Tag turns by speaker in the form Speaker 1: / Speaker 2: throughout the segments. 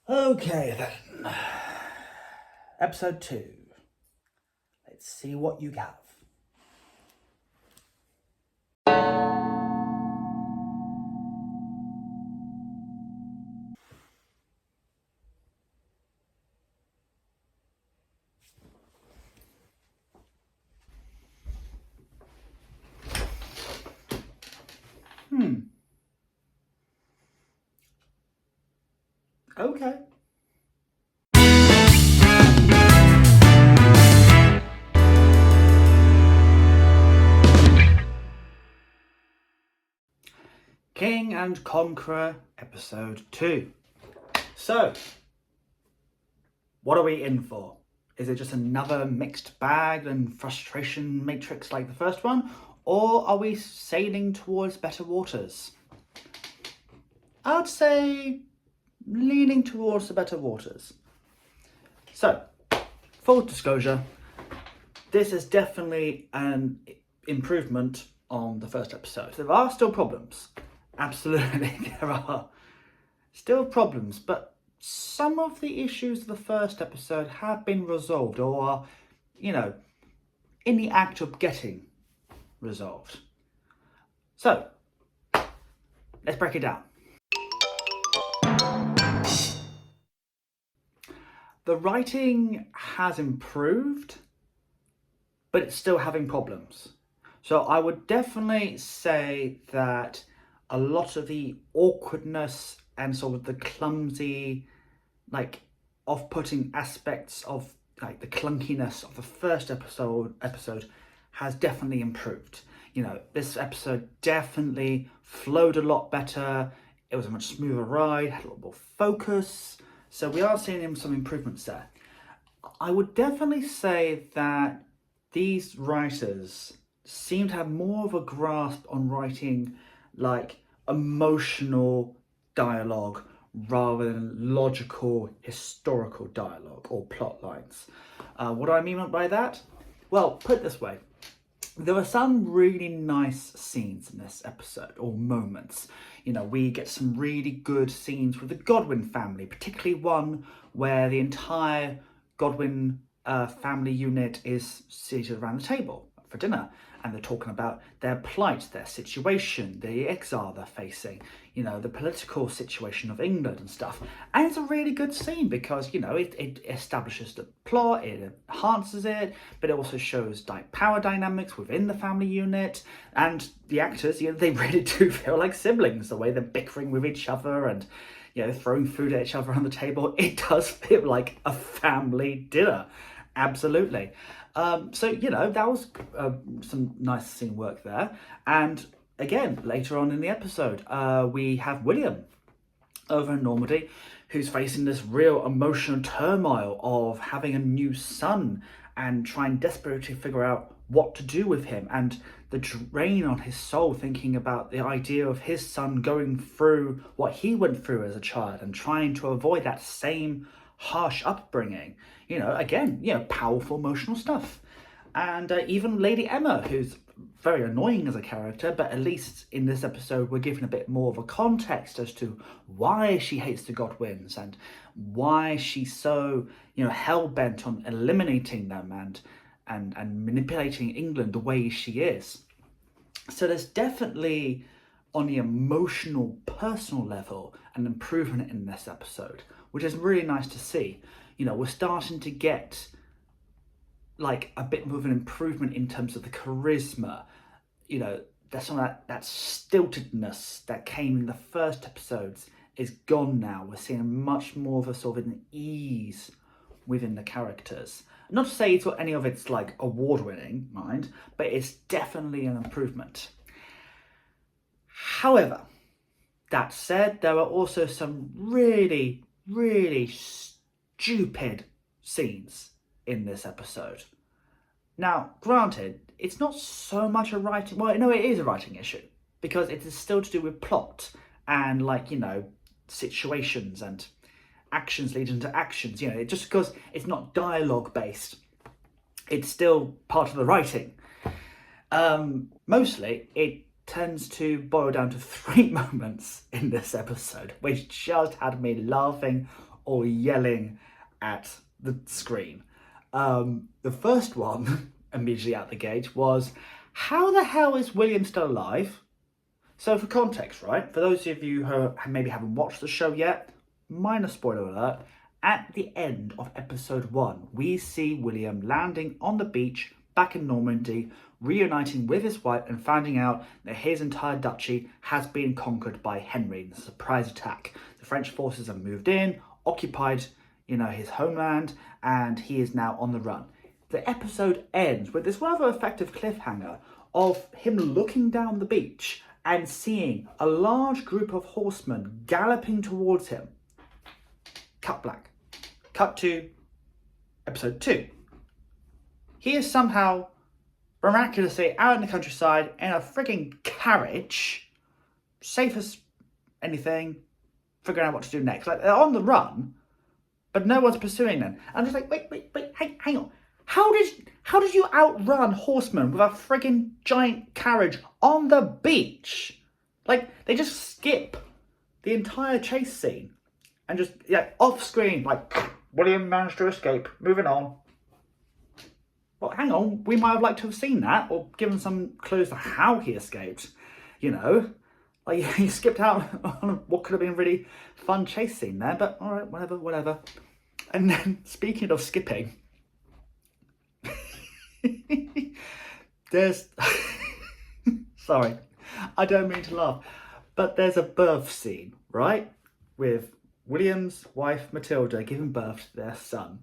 Speaker 1: Okay then. Episode 2. Let's see what you have. Okay. King and Conqueror Episode 2. So, what are we in for? Is it just another mixed bag and frustration matrix like the first one? Or are we sailing towards better waters? I would say leaning towards the better waters. So, full disclosure, this is definitely an improvement on the first episode. There are still problems. Absolutely, there are still problems, but some of the issues of the first episode have been resolved or are, in the act of getting resolved. So, let's break it down. The writing has improved, but it's still having problems. So I would definitely say that a lot of the awkwardness and sort of the clumsy, off-putting aspects of the clunkiness of the first episode has definitely improved. This episode definitely flowed a lot better. It was a much smoother ride, had a lot more focus. So we are seeing some improvements there. I would definitely say that these writers seem to have more of a grasp on writing emotional dialogue rather than logical historical dialogue or plot lines. What do I mean by that? Well, put it this way. There were some really nice scenes in this episode, or moments. We get some really good scenes with the Godwin family, particularly one where the entire Godwin family unit is seated around the table for dinner, and they're talking about their plight, their situation, the exile they're facing, the political situation of England and stuff. And it's a really good scene because, it establishes the plot, it enhances it, but it also shows power dynamics within the family unit. And the actors, they really do feel like siblings, the way they're bickering with each other and, throwing food at each other on the table. It does feel like a family dinner. Absolutely. So, that was some nice scene work there. And again, later on in the episode, we have William over in Normandy, who's facing this real emotional turmoil of having a new son and trying desperately to figure out what to do with him, and the drain on his soul thinking about the idea of his son going through what he went through as a child and trying to avoid that same harsh upbringing. Again, powerful emotional stuff. And even Lady Emma, who's very annoying as a character, but at least in this episode we're given a bit more of a context as to why she hates the Godwins and why she's so, hell-bent on eliminating them and manipulating England the way she is. So there's definitely, on the emotional, personal level, an improvement in this episode, which is really nice to see. We're starting to get a bit more of an improvement in terms of the charisma. That's some of that stiltedness that came in the first episodes is gone now. We're seeing much more of a sort of an ease within the characters. Not to say it's got any of its award-winning, mind, but it's definitely an improvement. However, that said, there are also some really, really stupid scenes in this episode. Now, granted, it's not so much a writing... Well, no, it is a writing issue, because it is still to do with plot and, situations and actions leading to actions. Just because it's not dialogue-based, it's still part of the writing. Mostly, it tends to boil down to 3 moments in this episode, which just had me laughing or yelling at the screen. The first one, immediately out the gate, was, how the hell is William still alive? So for context, right, for those of you who maybe haven't watched the show yet, minor spoiler alert, at the end of episode 1, we see William landing on the beach back in Normandy, reuniting with his wife and finding out that his entire duchy has been conquered by Henry in a surprise attack. The French forces have moved in, occupied, his homeland, and he is now on the run. The episode ends with this rather effective cliffhanger of him looking down the beach and seeing a large group of horsemen galloping towards him. Cut black. Cut to episode 2. He is somehow miraculously out in the countryside in a frigging carriage, safe as anything, figuring out what to do next. Like, they're on the run, but no one's pursuing them. I'm just like, wait, hang on. How did you outrun horsemen with a frigging giant carriage on the beach? Like, they just skip the entire chase scene and just, off screen, like, William managed to escape, moving on. Well, hang on, we might have liked to have seen that, or given some clues to how he escaped, Like, he skipped out on what could have been a really fun chase scene there, but alright, whatever. And then, speaking of skipping, there's... Sorry, I don't mean to laugh, but there's a birth scene, right? With William's wife, Matilda, giving birth to their son.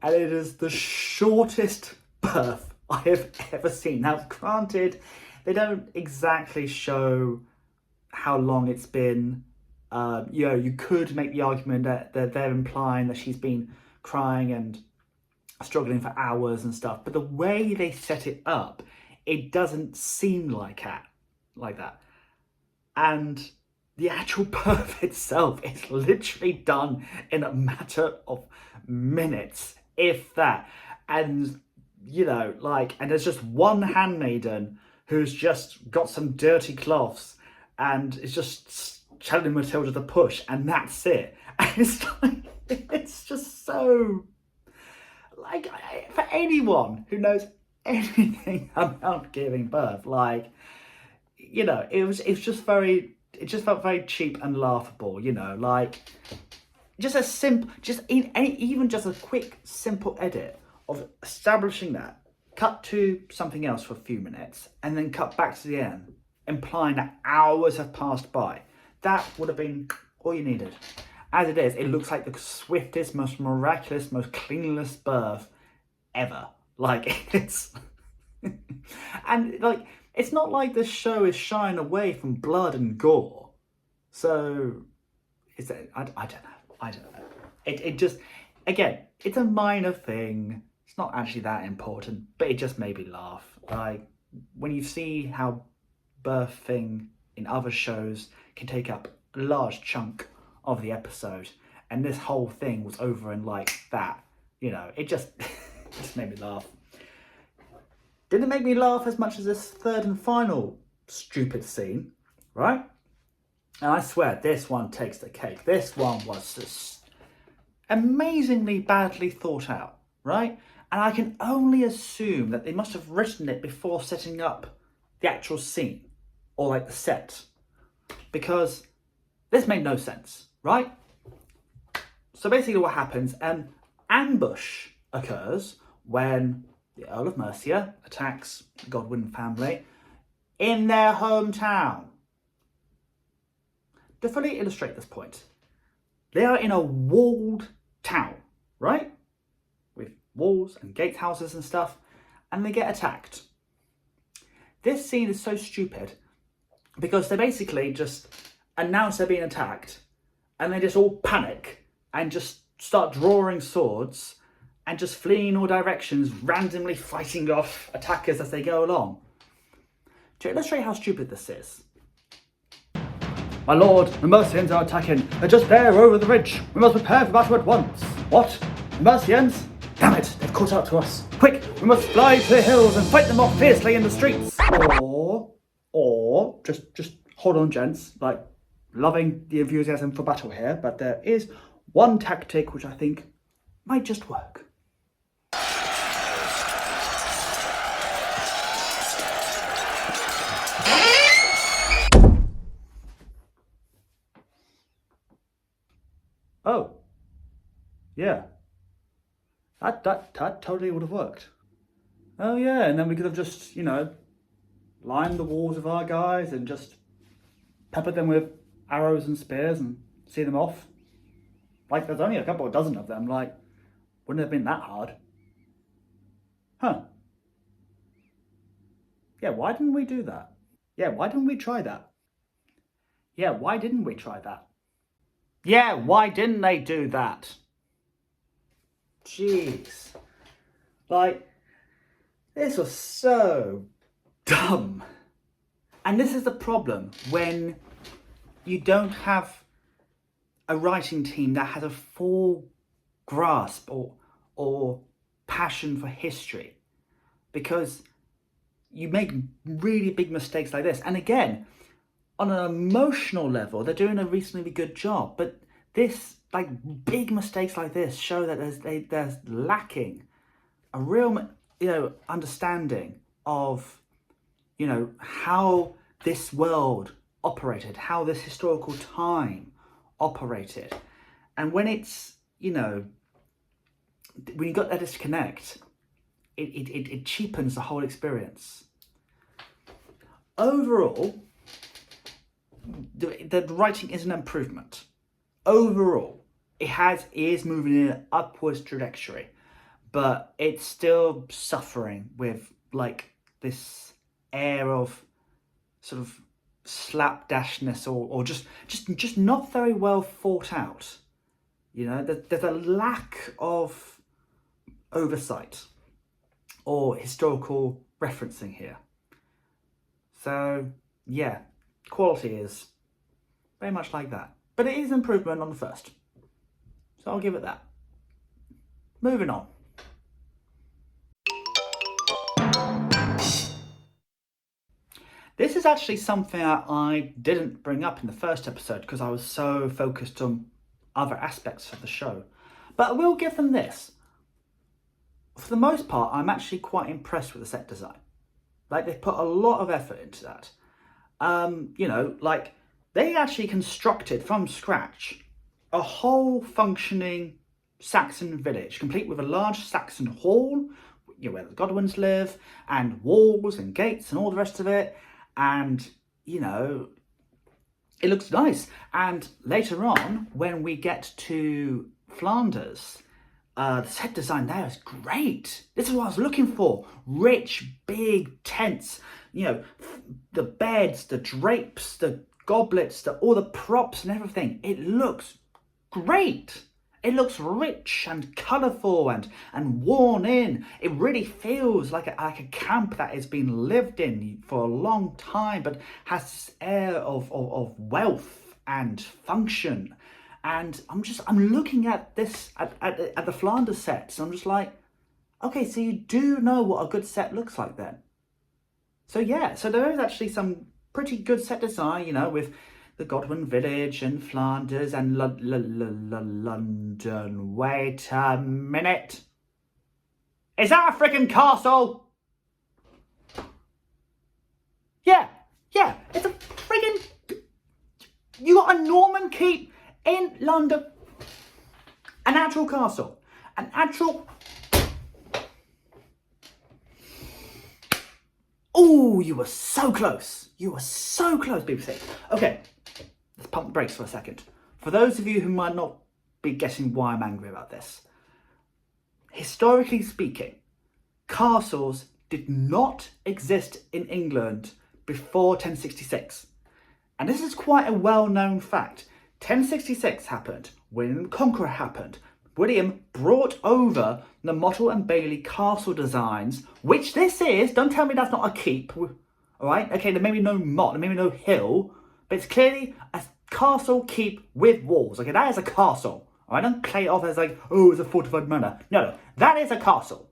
Speaker 1: And it is the shortest birth I have ever seen. Now, granted, they don't exactly show how long it's been. You could make the argument that they're implying that she's been crying and struggling for hours and stuff. But the way they set it up, it doesn't seem like that. And the actual birth itself is literally done in a matter of minutes, if that. And, and there's just one handmaiden who's just got some dirty cloths and is just telling Matilda to push, and that's it. And it's like, it's just so, like, for anyone who knows anything about giving birth, it just felt very cheap and laughable, just a simple, even just a quick, simple edit of establishing that, cut to something else for a few minutes, and then cut back to the end, implying that hours have passed by. That would have been all you needed. As it is, it looks like the swiftest, most miraculous, most cleanless birth ever. It's... and, it's not like this show is shying away from blood and gore. So, I don't know. It just, again, it's a minor thing. It's not actually that important, but it just made me laugh. When you see how birthing in other shows can take up a large chunk of the episode, and this whole thing was over in that, it just, just made me laugh. Didn't make me laugh as much as this third and final stupid scene, right? And I swear, this one takes the cake. This one was just amazingly badly thought out, right? And I can only assume that they must have written it before setting up the actual scene, or the set, because this made no sense, right? So basically what happens, an ambush occurs when the Earl of Mercia attacks the Godwin family in their hometown. To fully illustrate this point, they are in a walled town, right? With walls and gatehouses and stuff, and they get attacked. This scene is so stupid because they basically just announce they're being attacked, and they just all panic and just start drawing swords and just fleeing in all directions, randomly fighting off attackers as they go along. To illustrate how stupid this is, my lord, the Mercians are attacking. They're just there over the ridge. We must prepare for battle at once. What? The Mercians? Damn it, they've caught up to us. Quick, we must fly to the hills and fight them off fiercely in the streets. Or just hold on, gents. Loving the enthusiasm for battle here, but there is one tactic which I think might just work. Oh, yeah, that totally would have worked. Oh yeah, and then we could have just, you know, lined the walls of our guys and just peppered them with arrows and spears and see them off. Like, there's only a couple of dozen of them, like, wouldn't have been that hard. Huh. Yeah, why didn't we do that? Yeah, why didn't we try that? Yeah, why didn't we try that? Yeah, why didn't they do that? Jeez. Like, this was so dumb. And this is the problem when you don't have a writing team that has a full grasp or passion for history, because you make really big mistakes like this. And again, on an emotional level, they're doing a reasonably good job, but this, like, big mistakes like this show that there's lacking a real, you know, understanding of, you know, how this world operated, how this historical time operated. And when it's, you know, when you got that disconnect, it cheapens the whole experience. Overall, the writing is an improvement. Overall, it is moving in an upwards trajectory, but it's still suffering with, like, this air of sort of slapdashness or just not very well thought out. You know, there's a lack of oversight or historical referencing here. So yeah, quality is very much like that, but it is improvement on the first, so I'll give it that. Moving on. This is actually something that I didn't bring up in the first episode because I was so focused on other aspects of the show, but I will give them this. For the most part, I'm actually quite impressed with the set design. Like, they've put a lot of effort into that. You know, like, they actually constructed from scratch a whole functioning Saxon village, complete with a large Saxon hall, you know, where the Godwins live, and walls and gates and all the rest of it. And, you know, it looks nice. And later on, when we get to Flanders, the set design there is great. This is what I was looking for. Rich, big tents, you know, the beds, the drapes, the goblets, all the props and everything. It looks great. It looks rich and colourful and worn in. It really feels like a camp that has been lived in for a long time, but has this air of wealth and function. And I'm looking at this, at the Flanders sets, and I'm just like, okay, so you do know what a good set looks like then. So yeah, so there is actually some pretty good set design, you know, with the Godwin village and Flanders and London. Wait a minute. Is that a freaking castle? Yeah, it's a freaking... You got a Norman keep in London. An actual castle. An actual... Oh, you were so close. You were so close, BBC. Okay, let's pump the brakes for a second. For those of you who might not be guessing why I'm angry about this, historically speaking, castles did not exist in England before 1066. And this is quite a well-known fact. 1066 happened, William and Conqueror happened. William brought over the Mottle and Bailey castle designs, which this is. Don't tell me that's not a keep. All right? Okay, there may be no motte, there may be no hill, but it's clearly a castle keep with walls. Okay, that is a castle. All right? Don't play it off as like, oh, it's a fortified manor. No, that is a castle.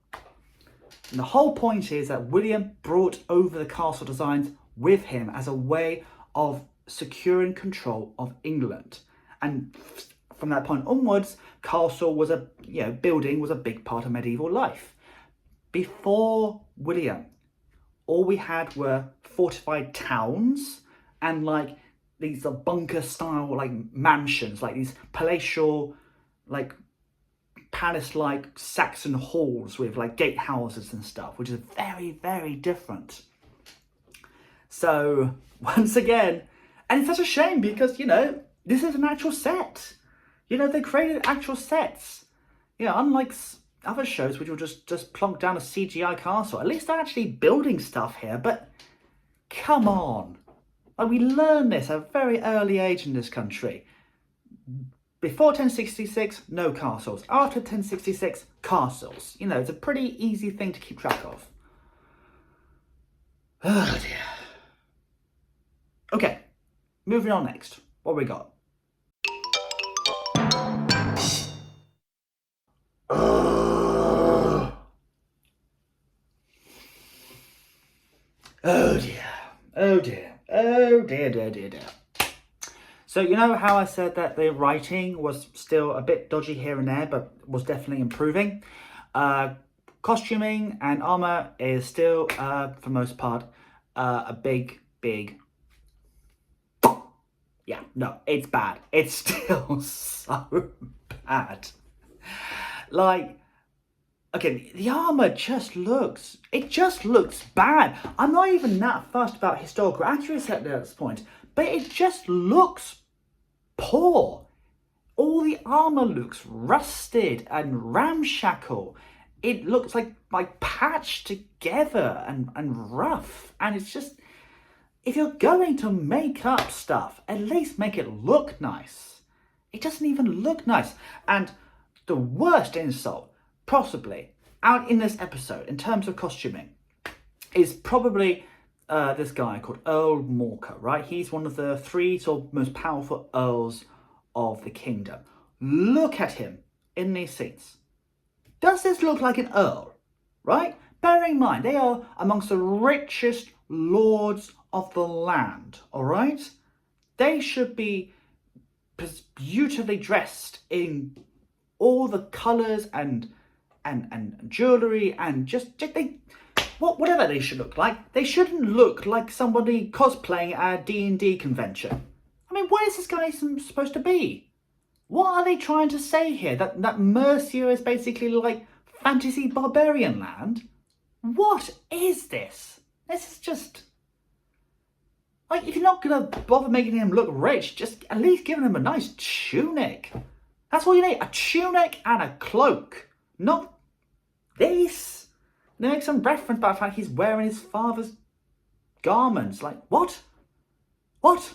Speaker 1: And the whole point is that William brought over the castle designs with him as a way of securing control of England. And from that point onwards, castle was building was a big part of medieval life. Before William, all we had were fortified towns and like these bunker style like mansions, like these palatial, like palace-like Saxon halls with like gatehouses and stuff, which is very, very different. So once again, and it's such a shame because, this is an actual set. They created actual sets. Unlike other shows which will just plonk down a CGI castle. At least they're actually building stuff here, but come on. Like, we learned this at a very early age in this country. Before 1066, no castles. After 1066, castles. It's a pretty easy thing to keep track of. Oh dear. Okay, moving on next. What we got? Oh dear. Oh dear. Oh dear, dear, dear, dear. So you know how I said that the writing was still a bit dodgy here and there, but was definitely improving? Costuming and armor is still, for the most part, a big... Yeah, no, it's bad. It's still so bad. Like, okay, the armor just looks bad. I'm not even that fussed about historical accuracy at this point, but it just looks poor. All the armor looks rusted and ramshackle. It looks like patched together and rough. And it's just, if you're going to make up stuff, at least make it look nice. It doesn't even look nice. And the worst insult, possibly, out in this episode, in terms of costuming, is probably this guy called Earl Morcar, right? He's one of the 3 sort of most powerful earls of the kingdom. Look at him in these scenes. Does this look like an earl, right? Bearing in mind, they are amongst the richest lords of the land, all right? They should be beautifully dressed in all the colours and jewellery and whatever they should look like. They shouldn't look like somebody cosplaying at a D&D convention. I mean, what is this guy supposed to be? What are they trying to say here? That Mercia is basically like fantasy barbarian land? What is this? This is just... Like, if you're not going to bother making him look rich, just at least giving him a nice tunic. That's all you need. A tunic and a cloak. Not this. They make some reference about the fact he's wearing his father's garments. Like, what? What?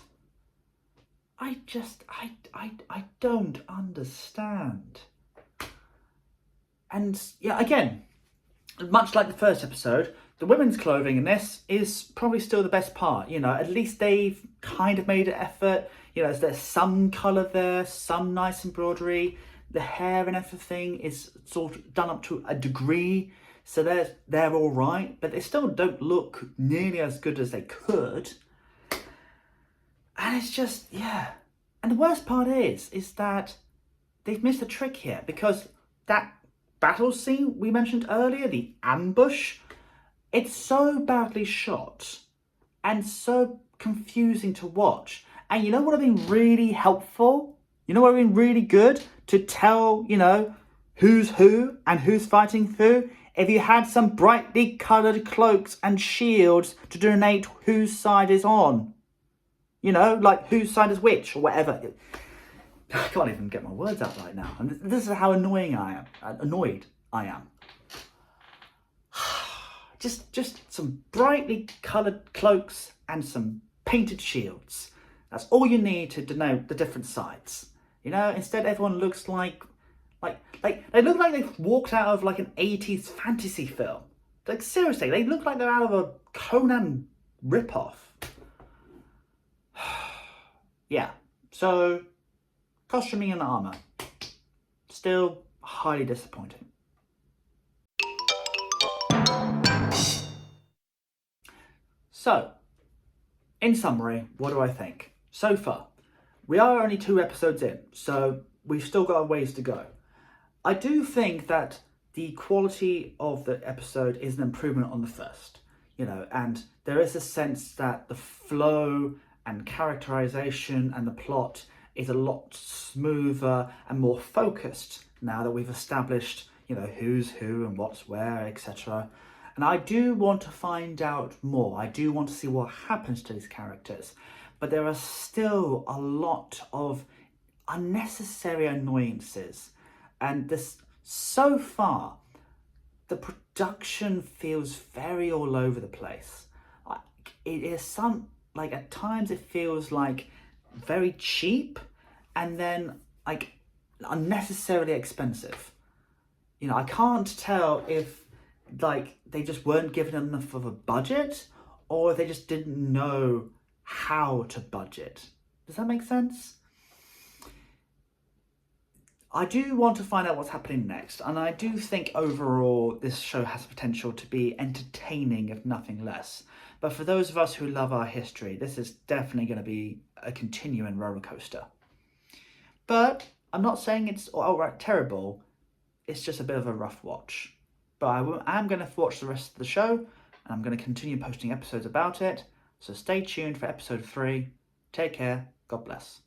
Speaker 1: I don't understand. And, yeah, again, much like the first episode, the women's clothing in this is probably still the best part. At least they've kind of made an effort. There's some colour there, some nice embroidery. The hair and everything is sort of done up to a degree. So they're all right, but they still don't look nearly as good as they could. And it's just, yeah. And the worst part is that they've missed a trick here, because that battle scene we mentioned earlier, the ambush, it's so badly shot and so confusing to watch. And you know what would have been really helpful? You know what would have been really good to tell, who's who and who's fighting who? If you had some brightly coloured cloaks and shields to denote whose side is on. Like whose side is which or whatever. I can't even get my words out right now. And this is how annoyed I am. Just some brightly coloured cloaks and some painted shields. That's all you need to denote the different sides. Instead everyone looks like they look like they've walked out of like an 80s fantasy film. Like, seriously, they look like they're out of a Conan ripoff. Yeah, so costuming and armour, still highly disappointing. So, in summary, what do I think? So far, we are only 2 episodes in, so we've still got a ways to go. I do think that the quality of the episode is an improvement on the first, and there is a sense that the flow and characterization and the plot is a lot smoother and more focused now that we've established, who's who and what's where, etc. And I do want to find out more. I do want to see what happens to these characters. But there are still a lot of unnecessary annoyances. And so far, the production feels very all over the place. It is at times it feels like very cheap and then unnecessarily expensive. I can't tell if they just weren't given enough of a budget or they just didn't know how to budget. Does that make sense? I do want to find out what's happening next, and I do think overall this show has potential to be entertaining, if nothing less. But for those of us who love our history, this is definitely going to be a continuing roller coaster. But I'm not saying it's outright terrible, it's just a bit of a rough watch. But I'm going to watch the rest of the show, and I'm going to continue posting episodes about it. So stay tuned for episode 3. Take care. God bless.